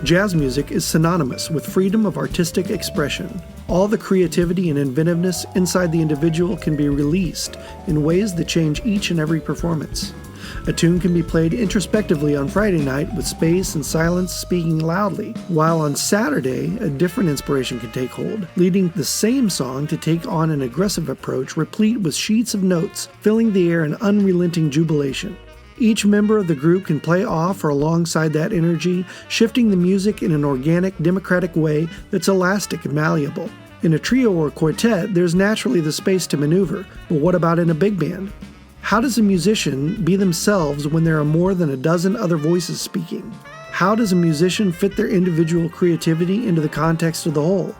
Jazz music is synonymous with freedom of artistic expression. All the creativity and inventiveness inside the individual can be released in ways that change each and every performance. A tune can be played introspectively on Friday night with space and silence speaking loudly, while on Saturday a different inspiration can take hold, leading the same song to take on an aggressive approach replete with sheets of notes, filling the air in unrelenting jubilation. Each member of the group can play off or alongside that energy, shifting the music in an organic, democratic way that's elastic and malleable. In a trio or quartet, there's naturally the space to maneuver, but what about in a big band? How does a musician be themselves when there are more than a dozen other voices speaking? How does a musician fit their individual creativity into the context of the whole?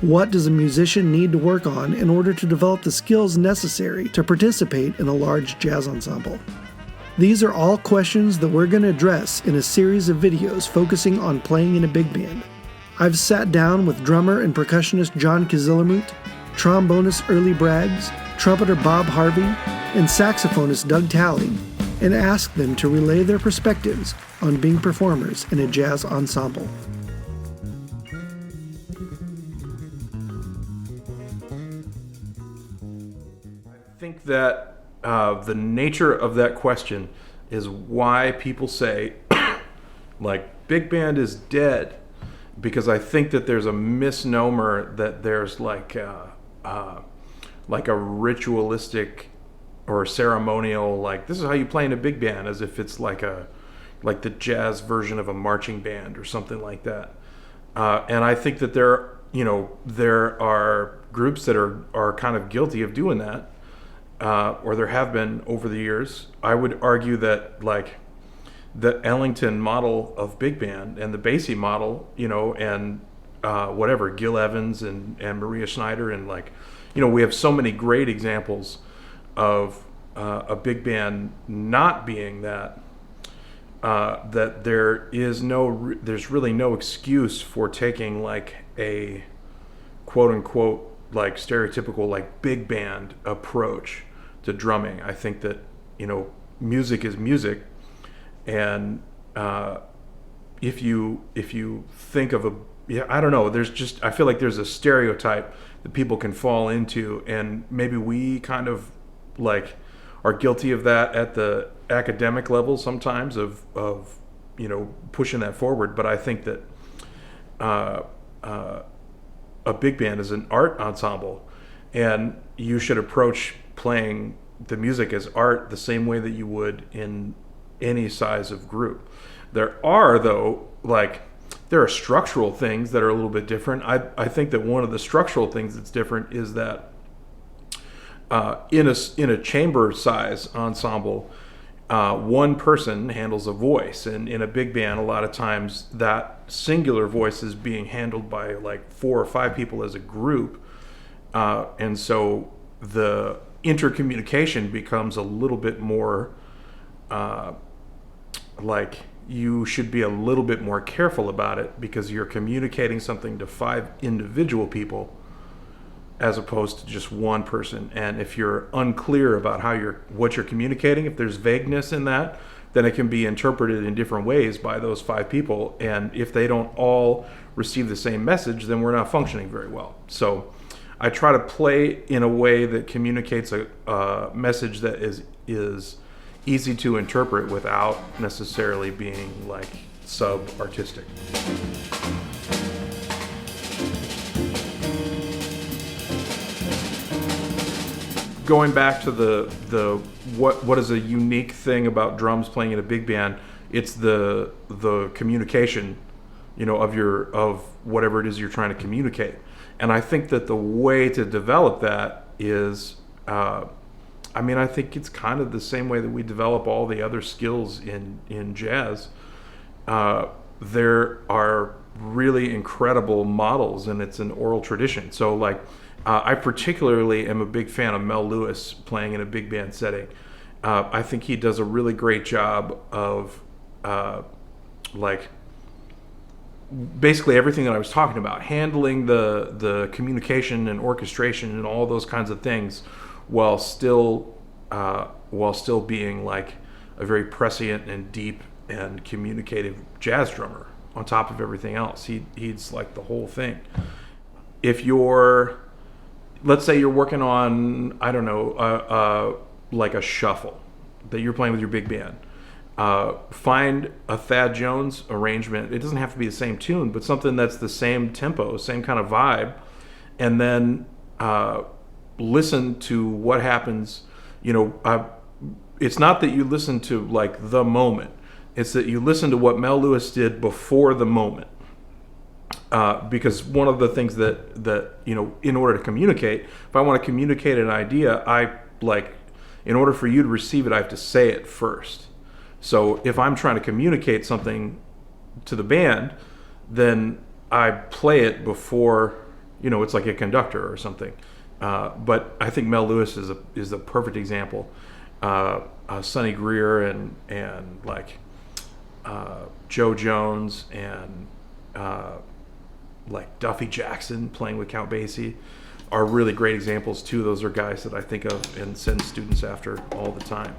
What does a musician need to work on in order to develop the skills necessary to participate in a large jazz ensemble? These are all questions that we're going to address in a series of videos focusing on playing in a big band. I've sat down with drummer and percussionist John Kizilarmut, trombonist Early Braggs, trumpeter Bob Harvey, and saxophonist Doug Talley, and asked them to relay their perspectives on being performers in a jazz ensemble. I think that the nature of that question is why people say, like, big band is dead, because I think that there's a misnomer that there's like a ritualistic or ceremonial, like, this is how you play in a big band, as if it's like the jazz version of a marching band or something like that. And I think that there are groups that are kind of guilty of doing that. Or there have been over the years. I would argue that, like, the Ellington model of big band and the Basie model, and Gil Evans and Maria Schneider, and we have so many great examples of a big band not being that. That there's really no excuse for taking like a quote unquote like stereotypical like big band approach to drumming. I think that music is music, and if you think of I don't know, I feel like there's a stereotype that people can fall into, and maybe we kind of like are guilty of that at the academic level sometimes of pushing that forward. But I think that a big band is an art ensemble, and you should approach playing the music as art the same way that you would in any size of group. There are structural things that are a little bit different. I think that one of the structural things that's different is that in a chamber size ensemble, one person handles a voice, and in a big band, a lot of times that singular voice is being handled by like 4 or 5 people as a group, and so the intercommunication becomes a little bit more like you should be a little bit more careful about it, because you're communicating something to 5 individual people as opposed to just one person. And if you're unclear about what you're communicating, if there's vagueness in that, then it can be interpreted in different ways by those 5 people. And if they don't all receive the same message, then we're not functioning very well. So I try to play in a way that communicates a message that is easy to interpret without necessarily being like sub-artistic. Going back to the what is a unique thing about drums playing in a big band, it's the communication, of whatever it is you're trying to communicate. And I think that the way to develop that is, I think it's kind of the same way that we develop all the other skills in jazz. There are really incredible models, and it's an oral tradition. So like, I particularly am a big fan of Mel Lewis playing in a big band setting. I think he does a really great job of basically everything that I was talking about, handling the communication and orchestration and all those kinds of things, while still being like a very prescient and deep and communicative jazz drummer. on top of everything else. He's like the whole thing. If you're, let's say you're working on, I don't know, like a shuffle that you're playing with your big band. Find a Thad Jones arrangement. It doesn't have to be the same tune, but something that's the same tempo, same kind of vibe, and then listen to what happens. It's not that you listen to like the moment. It's that you listen to what Mel Lewis did before the moment. Because one of the things that in order to communicate, if I want to communicate an idea, in order for you to receive it, I have to say it first. So if I'm trying to communicate something to the band, then I play it before, it's like a conductor or something. But I think Mel Lewis is a perfect example. Sonny Greer and like Joe Jones and like Duffy Jackson playing with Count Basie are really great examples too. Those are guys that I think of and send students after all the time.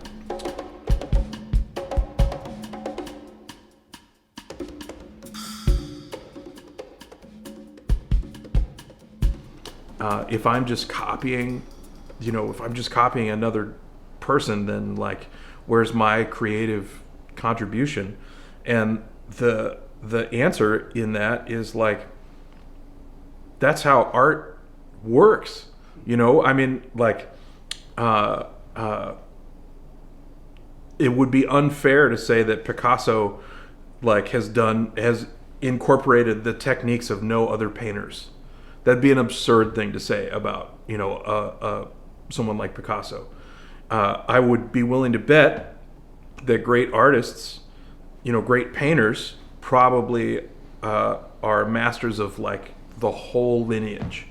If I'm just copying, another person, then like, where's my creative contribution? And the answer in that is like, that's how art works. It would be unfair to say that Picasso has incorporated the techniques of no other painters. That'd be an absurd thing to say about, someone like Picasso. I would be willing to bet that great artists, great painters probably are masters of like the whole lineage.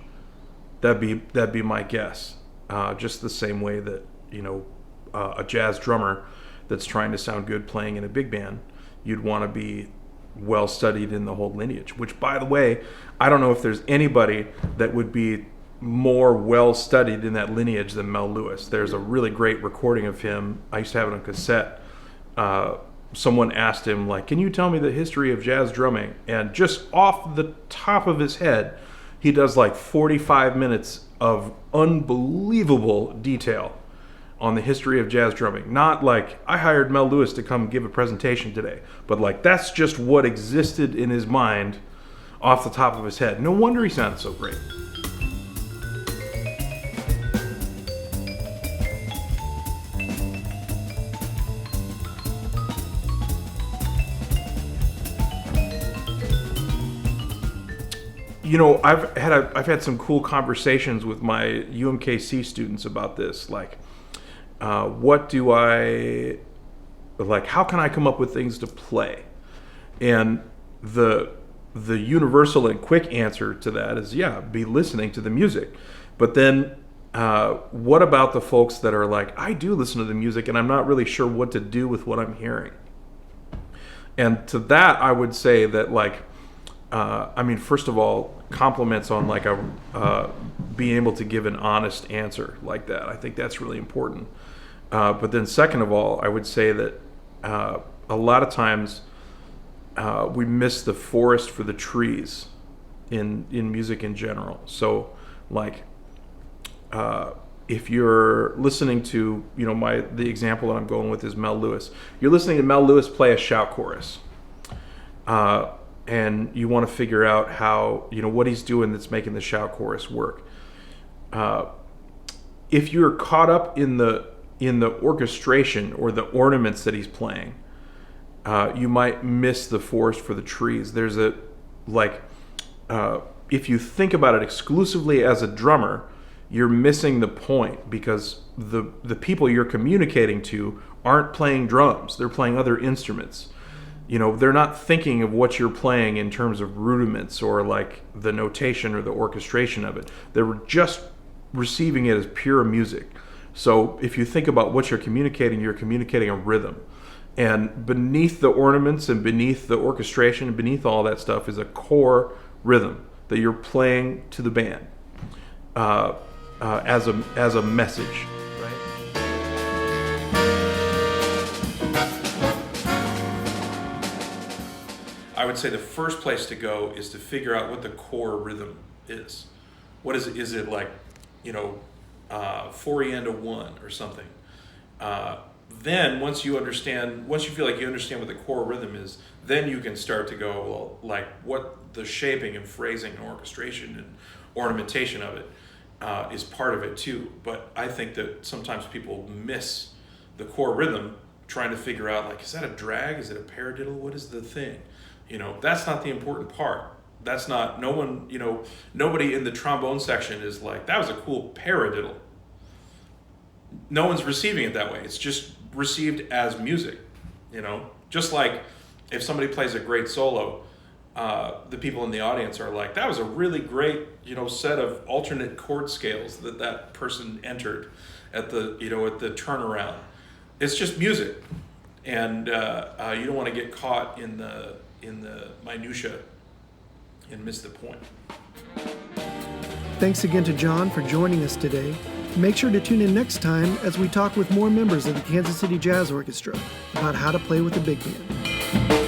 That'd be my guess. Just the same way that, a jazz drummer that's trying to sound good playing in a big band, you'd want to be well studied in the whole lineage, which, by the way, I don't know if there's anybody that would be more well studied in that lineage than Mel Lewis. There's a really great recording of him. I used to have it on cassette. Someone asked him, like, can you tell me the history of jazz drumming? And just off the top of his head, he does like 45 minutes of unbelievable detail on the history of jazz drumming. Not like, I hired Mel Lewis to come give a presentation today, but like, that's just what existed in his mind off the top of his head. No wonder he sounded so great. I've had some cool conversations with my UMKC students about this. Like, how can I come up with things to play? And the universal and quick answer to that is, be listening to the music. But then what about the folks that are like, I do listen to the music and I'm not really sure what to do with what I'm hearing? And to that, I would say that, like, first of all, compliments on like being able to give an honest answer like that. I think that's really important. But then second of all, I would say that a lot of times we miss the forest for the trees in music in general. So like if you're listening to, the example that I'm going with is Mel Lewis. You're listening to Mel Lewis play a shout chorus. And you want to figure out how, what he's doing that's making the shout chorus work. If you're caught up in the orchestration or the ornaments that he's playing, you might miss the forest for the trees. There's if you think about it exclusively as a drummer, you're missing the point, because the people you're communicating to aren't playing drums. They're playing other instruments. They're not thinking of what you're playing in terms of rudiments or like the notation or the orchestration of it. They're just receiving it as pure music. So if you think about what you're communicating a rhythm. And beneath the ornaments and beneath the orchestration and beneath all that stuff is a core rhythm that you're playing to the band as a message. I would say the first place to go is to figure out what the core rhythm is. What is it? Is it like, 4 and a 1 or something? Then once you feel like you understand what the core rhythm is, then you can start to go, well, like what the shaping and phrasing and orchestration and ornamentation of it is part of it too. But I think that sometimes people miss the core rhythm trying to figure out, like, is that a drag? Is it a paradiddle? What is the thing? That's not the important part. That's not, nobody in the trombone section is like, that was a cool paradiddle. No one's receiving it that way. It's just received as music, just like if somebody plays a great solo, the people in the audience are like, that was a really great, set of alternate chord scales that person entered at the, at the turnaround. It's just music. And you don't want to get caught in the minutia and miss the point. Thanks again to John for joining us today. Make sure to tune in next time as we talk with more members of the Kansas City Jazz Orchestra about how to play with a big band.